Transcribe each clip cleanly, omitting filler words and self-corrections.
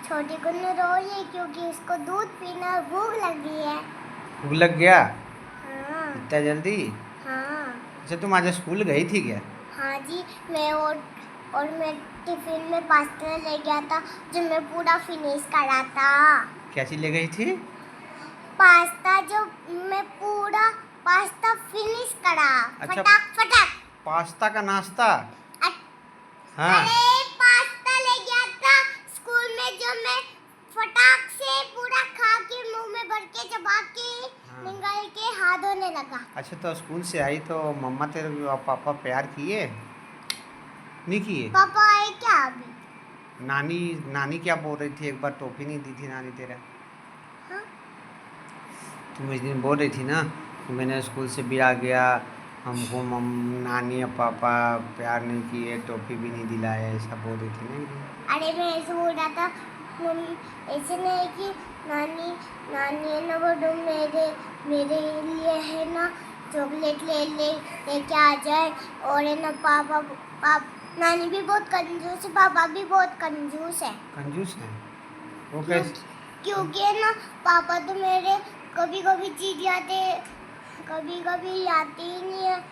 छोटी गुन्नू रो रही है क्योंकि उसको दूध पीना और भूख लगी है। भूख लग गया हाँ इतना जल्दी? हाँ अच्छा तुम आज स्कूल गई थी क्या? हाँ जी, मैं टिफिन में पास्ता ले गया था जो मैं पूरा फिनिश करा था। क्या चीज ले गई थी? पास्ता जो मैं पूरा पास्ता फिनिश करा। अच्छा, फटाक फटाक। पास्ता का नाश्ता। हाँ अरे पास्ता ले गया था स्कूल में जो मैं फटाक से पूरा खा के मुंह में भर के चबा के निगल के हाथ धोने लगा। अच्छा तो स्कूल से आई तो मम्मा तेरे और पापा प्यार किए नहीं किए? पापा आए क्या अभी? नानी नानी क्या बोल रही थी? एक बार टॉफी नहीं दी थी नानी तेरा? हाँ? तुम इस दिन बोल रही थी ना कि मैंने स्कूल से भी आ गया, हमको नानी और पापा प्यार नहीं किए, टॉफी भी नहीं दिलाए, ऐसा बोल रही थी ना? अरे मैं ऐसे बोल रहा था मम्मी, ऐसे नहीं कि नानी नानी है ना वो मेरे लिए है ना चॉकलेट लेके आ जाए। और है ना पापा नानी भी बहुत कंजूस है, पापा भी बहुत कंजूस है। कंजूस है वो कैसे? क्योंकि है ना पापा तो मेरे कभी कभी चीज लाते, कभी कभी लाते ही नहीं है।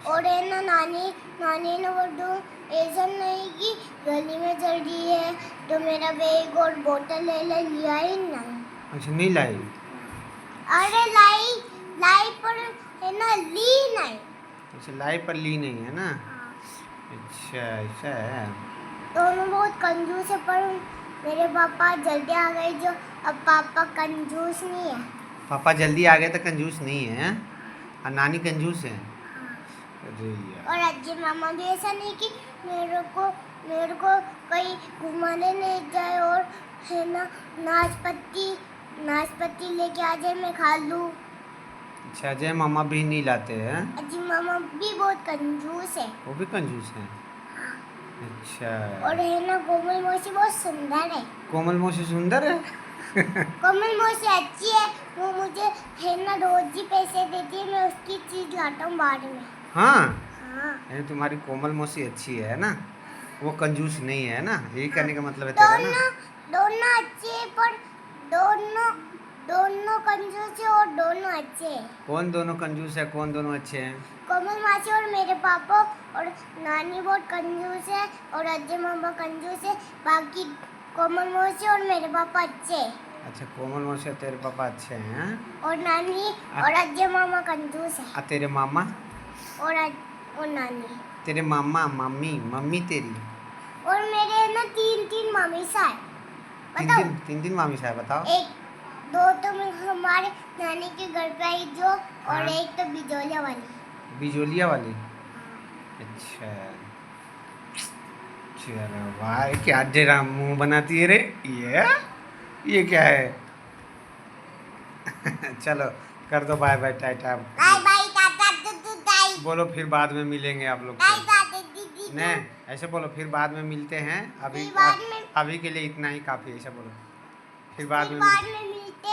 और है ना नानी ने वो तो ऐसा नहीं कि गली में चल रही है तो मेरा बैग और बोतल ले लिया ही नहीं। अच्छा नहीं लाई? अरे लाई पर है ना ली नहीं। अच्छा लाई पर ली नहीं है ना? अच्छा ऐसा है। दोनों बहुत कंजूस है पर मेरे पापा जल्दी आ गए जो अब पापा कंजूस नहीं है। पापा जल्दी आ गए तो कंजूस नहीं है और नानी कंजूस है? अरे यार। और अज्जी मामा भी ऐसा नहीं कि मेरे को कहीं घुमाने ले जाए और है ना नाशपाती लेके आ जाए मैं खा लूँ। अच्छा अजय मामा भी नहीं लाते हैं? अज्जी मामा भी बहुत कंजूस है। वो भी कंजूस है? अच्छा। और है ना कोमल मौसी बहुत सुंदर है। कोमल मौसी सुंदर है? कोमल मौसी अच्छी है, वो मुझे है ना रोज ही पैसे देती है, मैं उसकी चीज लाता हूँ बाद में। हाँ हाँ तुम्हारी कोमल मौसी अच्छी है ना, वो कंजूस नहीं है ना, यही करने का मतलब है तेरा ना? दोनों अच्छे हैं पर दोनों कंजूस है और दोनों अच्छे हैं। कौन दोनों कंजूस है, कौन दोनों अच्छे हैं? कोमल मासी और मेरे पापा और नानी बहुत कंजूस है और अजय मामा कंजूस है, बाकी कोमल मौसी और मेरे पापा अच्छे हैं। अच्छा कोमल मौसी और तेरे पापा अच्छे हैं? और नानी और अजय मामा कंजूस है। तेरे मामा और नानी। तेरे मामा मम्मी तेरी? और मेरे ना तीन मामी साहब। बताओ तीन मामी साहब बताओ। एक दो तो हमारे नानी के घर पे आई जो, और एक तो बिजोलिया वाली। अच्छा चलो भाई, क्या डेरा मुंह बनाती है रे ये क्या है? चलो कर दो bye bye tata. Bye bye tata tata. बोलो फिर बाद में मिलेंगे आप लोग से। नहीं ऐसे बोलो फिर बाद में मिलते हैं, अभी के लिए इतना ही काफ़ी, ऐसा बोलो। फिर बाद में मिलते,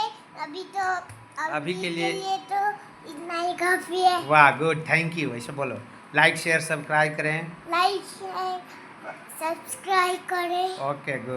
अभी के लिए तो इतना ही काफी है। वाह गुड, थैंक यू, ऐसे बोलो। लाइक शेयर सब्सक्राइब करें। लाइक शेयर सब्सक्राइब करें। Okay good.